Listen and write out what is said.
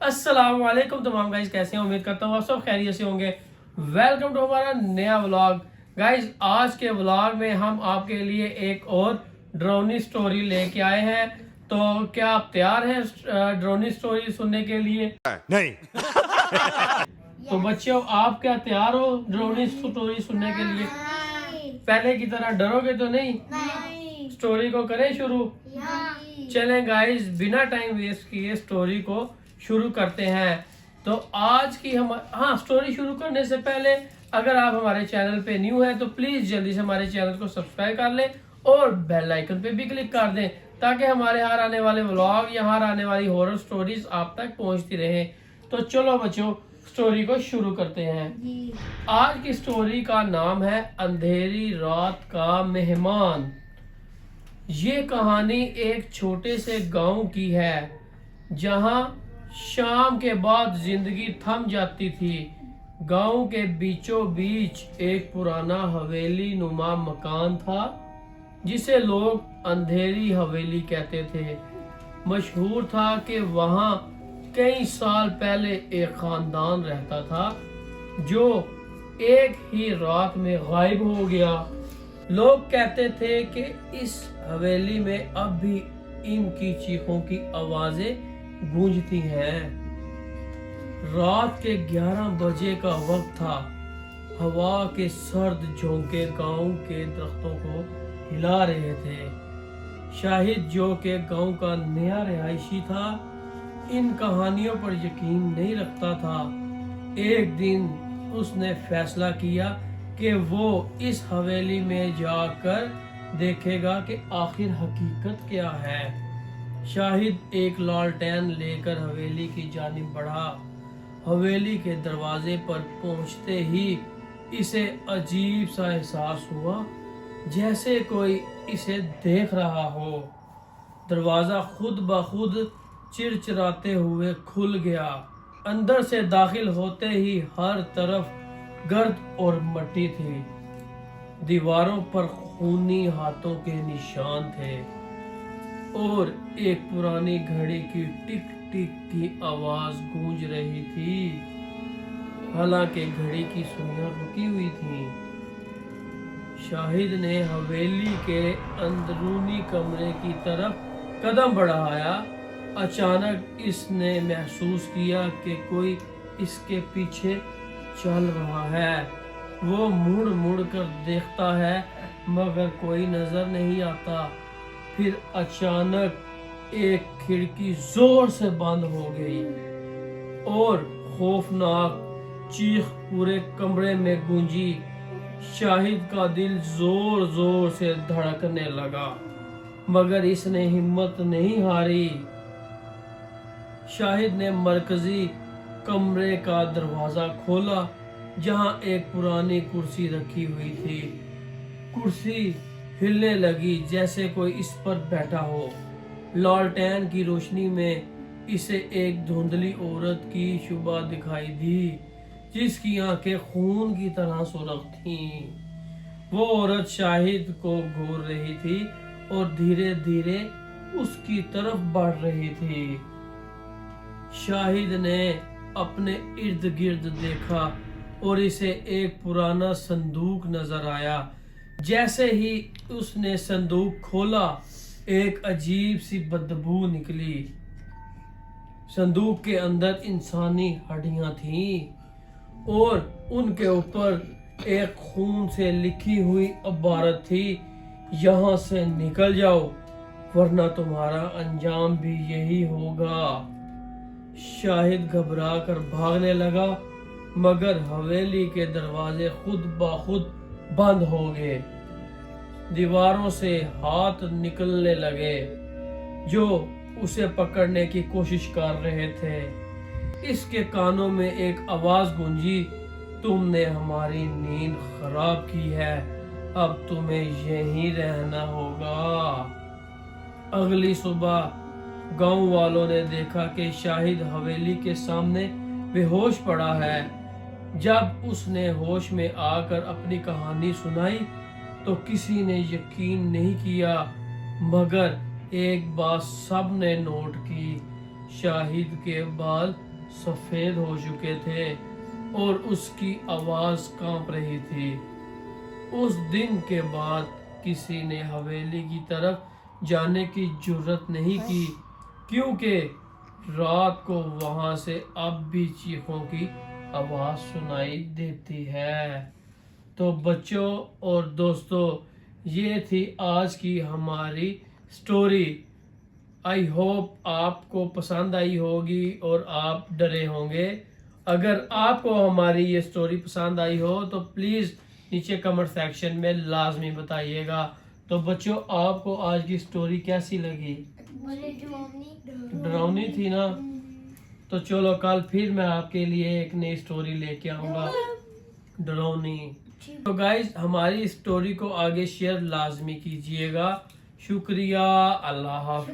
अस्सलाम वालेकुम तमाम गाइस, कैसे हैं? उम्मीद करता हूँ आप सब खैरियत से होंगे। वेलकम टू हमारा नया व्लॉग। गाइस, आज के व्लॉग में हम आपके लिए एक और ड्रोनी स्टोरी लेके आए हैं। तो क्या आप तैयार हैं ड्रोनी स्टोरी सुनने के लिए? नहीं। तो बच्चों, आप क्या तैयार हो ड्रोनी स्टोरी सुनने के लिए? पहले की तरह डरोगे तो नहीं? स्टोरी को करें शुरू? चलें गाइस, बिना टाइम वेस्ट किए स्टोरी को शुरू करते हैं। तो आज की स्टोरी शुरू करने से पहले अगर आप हमारे चैनल पे न्यू हैं तो प्लीज जल्दी से हमारे चैनल को सब्सक्राइब कर लें और बेल आइकन पे भी क्लिक कर दें, ताकि हमारे हर आने वाले व्लॉग या हर आने वाली हॉरर स्टोरीज आप तक पहुंचती रहे। तो चलो बच्चों, स्टोरी को शुरू करते हैं। आज की स्टोरी का नाम है अंधेरी रात का मेहमान। ये कहानी एक छोटे से गांव की है, जहां शाम के बाद जिंदगी थम जाती थी। गांव के बीचों बीच एक पुराना हवेली नुमा मकान था, जिसे लोग अंधेरी हवेली कहते थे। मशहूर था कि वहां कई साल पहले एक खानदान रहता था, जो एक ही रात में गायब हो गया। लोग कहते थे कि इस हवेली में अब भी इनकी चीखों की आवाजें गूंजती हैं। रात के 11 बजे का वक्त था। हवा के सर्द झोंके गांव के दरख्तों को हिला रहे थे। शाहिद, जो के गांव का नया रिहायशी था, इन कहानियों पर यकीन नहीं रखता था। एक दिन उसने फैसला किया कि वो इस हवेली में जाकर देखेगा कि आखिर हकीकत क्या है। शाहिद एक लालटेन लेकर हवेली की जानिब बढ़ा। हवेली के दरवाजे पर पहुंचते ही इसे अजीब सा एहसास हुआ, जैसे कोई इसे देख रहा हो। दरवाजा खुद ब खुद चिरचिराते हुए खुल गया। अंदर से दाखिल होते ही हर तरफ गर्द और मट्टी थी। दीवारों पर खूनी हाथों के निशान थे और एक पुरानी घड़ी की टिक टिक की आवाज गूंज रही थी। हालांकि घड़ी की सुइयां रुकी हुई थीं। शाहिद ने हवेली के अंदरूनी कमरे की तरफ कदम बढ़ाया। अचानक इसने महसूस किया कि कोई इसके पीछे चल रहा है। वो मुड़ मुड़ कर देखता है, मगर कोई नजर नहीं आता। फिर अचानक एक खिड़की जोर से बंद हो गई और खौफनाक चीख पूरे कमरे में गूंजी। शाहिद का दिल जोर जोर से धड़कने लगा, मगर इसने हिम्मत नहीं हारी। शाहिद ने मरकजी कमरे का दरवाजा खोला, जहां एक पुरानी कुर्सी रखी हुई थी। कुर्सी हिलने लगी जैसे कोई इस पर बैठा हो। लालटेन की रोशनी में इसे एक धुंधली औरत की शुबा दिखाई दी, जिसकी आंखें खून की तरह सुर्ख थीं। वो औरत शाहिद को घूर रही थी और धीरे धीरे उसकी तरफ बढ़ रही थी। शाहिद ने अपने इर्द गिर्द देखा और इसे एक पुराना संदूक नजर आया। जैसे ही उसने संदूक खोला, एक अजीब सी बदबू निकली। संदूक के अंदर इंसानी हड्डियां थीं और उनके ऊपर एक खून से लिखी हुई इबारत थी, यहाँ से निकल जाओ वरना तुम्हारा अंजाम भी यही होगा। शाहिद घबरा कर भागने लगा, मगर हवेली के दरवाजे खुद ब खुद बंद हो गए। दीवारों से हाथ निकलने लगे जो उसे पकड़ने की कोशिश कर रहे थे। इसके कानों में एक आवाज गूंजी, तुमने हमारी नींद खराब की है, अब तुम्हें यहीं रहना होगा। अगली सुबह गांव वालों ने देखा कि शाहिद हवेली के सामने बेहोश पड़ा है। जब उसने होश में आकर अपनी कहानी सुनाई तो किसी ने यकीन नहीं किया, मगर एक बात सब ने नोट की, शाहिद के बाल سفید ہو چکے تھے اور اس کی آواز کانپ رہی تھی۔ اس دن کے بعد کسی نے حویلی کی طرف جانے کی جرات نہیں کی، کیونکہ رات کو وہاں سے اب بھی چیخوں کی آواز سنائی دیتی ہے۔ تو بچوں اور دوستوں، یہ تھی آج کی ہماری سٹوری۔ آئی ہوپ آپ کو پسند آئی ہوگی اور آپ ڈرے ہوں گے۔ اگر آپ کو ہماری یہ سٹوری پسند آئی ہو تو پلیز نیچے کمنٹ سیکشن میں لازمی بتائیے گا۔ تو بچوں، آپ کو آج کی سٹوری کیسی لگی؟ ڈراؤنی تھی نا؟ تو چلو کل پھر میں آپ کے لیے ایک نئی سٹوری لے کے آؤں گا ڈراؤنی۔ تو گائز، ہماری سٹوری کو آگے شیئر لازمی کیجیے گا۔ شکریہ، اللہ حافظ۔